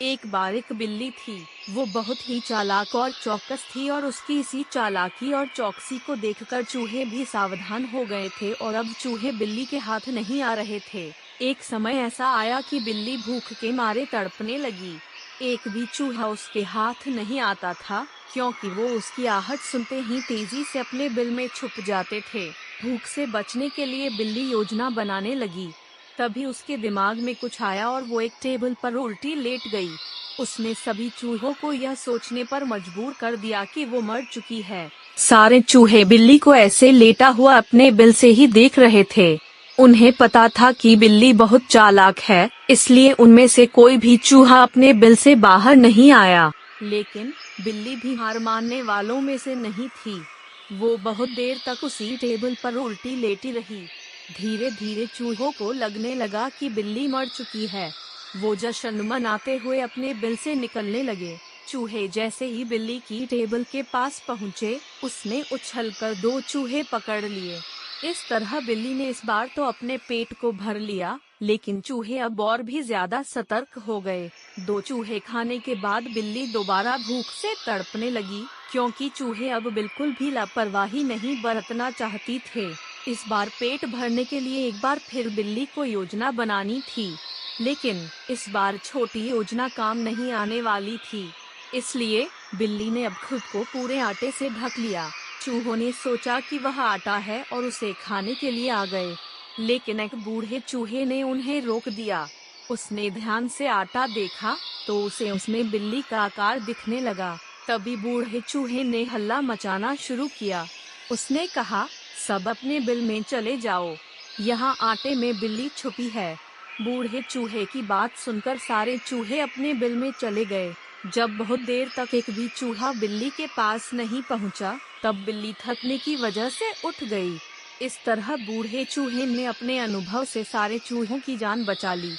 एक बार एक बिल्ली थी। वो बहुत ही चालाक और चौकस थी और उसकी इसी चालाकी और चौकसी को देखकर चूहे भी सावधान हो गए थे और अब चूहे बिल्ली के हाथ नहीं आ रहे थे। एक समय ऐसा आया कि बिल्ली भूख के मारे तड़पने लगी। एक भी चूहा उसके हाथ नहीं आता था, क्योंकि वो उसकी आहट सुनते ही तेजी से अपने बिल में छुप जाते थे। भूख से बचने के लिए बिल्ली योजना बनाने लगी। तभी उसके दिमाग में कुछ आया और वो एक टेबल पर उल्टी लेट गई। उसने सभी चूहों को यह सोचने पर मजबूर कर दिया कि वो मर चुकी है। सारे चूहे बिल्ली को ऐसे लेटा हुआ अपने बिल से ही देख रहे थे। उन्हें पता था कि बिल्ली बहुत चालाक है, इसलिए उनमें से कोई भी चूहा अपने बिल से बाहर नहीं आया। लेकिन बिल्ली भी हार मानने वालों में से नहीं थी। वो बहुत देर तक उसी टेबल पर उल्टी लेटी रही। धीरे धीरे चूहों को लगने लगा कि बिल्ली मर चुकी है। वो जश्न मनाते हुए अपने बिल से निकलने लगे। चूहे जैसे ही बिल्ली की टेबल के पास पहुँचे, उसने उछलकर 2 चूहे पकड़ लिए। इस तरह बिल्ली ने इस बार तो अपने पेट को भर लिया, लेकिन चूहे अब और भी ज्यादा सतर्क हो गए। 2 चूहे खाने के बाद बिल्ली दोबारा भूख से तड़पने लगी, क्योंकि चूहे अब बिल्कुल भी लापरवाही नहीं बरतना चाहती थे। इस बार पेट भरने के लिए एक बार फिर बिल्ली को योजना बनानी थी, लेकिन इस बार छोटी योजना काम नहीं आने वाली थी। इसलिए बिल्ली ने अब खुद को पूरे आटे से ढक लिया। चूहों ने सोचा कि वह आटा है और उसे खाने के लिए आ गए, लेकिन एक बूढ़े चूहे ने उन्हें रोक दिया। उसने ध्यान से आटा देखा तो उसे उसमें बिल्ली का आकार दिखने लगा। तभी बूढ़े चूहे ने हल्ला मचाना शुरू किया। उसने कहा, सब अपने बिल में चले जाओ, यहाँ आटे में बिल्ली छुपी है। बूढ़े चूहे की बात सुनकर सारे चूहे अपने बिल में चले गए। जब बहुत देर तक एक भी चूहा बिल्ली के पास नहीं पहुँचा, तब बिल्ली थकने की वजह से उठ गई। इस तरह बूढ़े चूहे ने अपने अनुभव से सारे चूहों की जान बचा ली।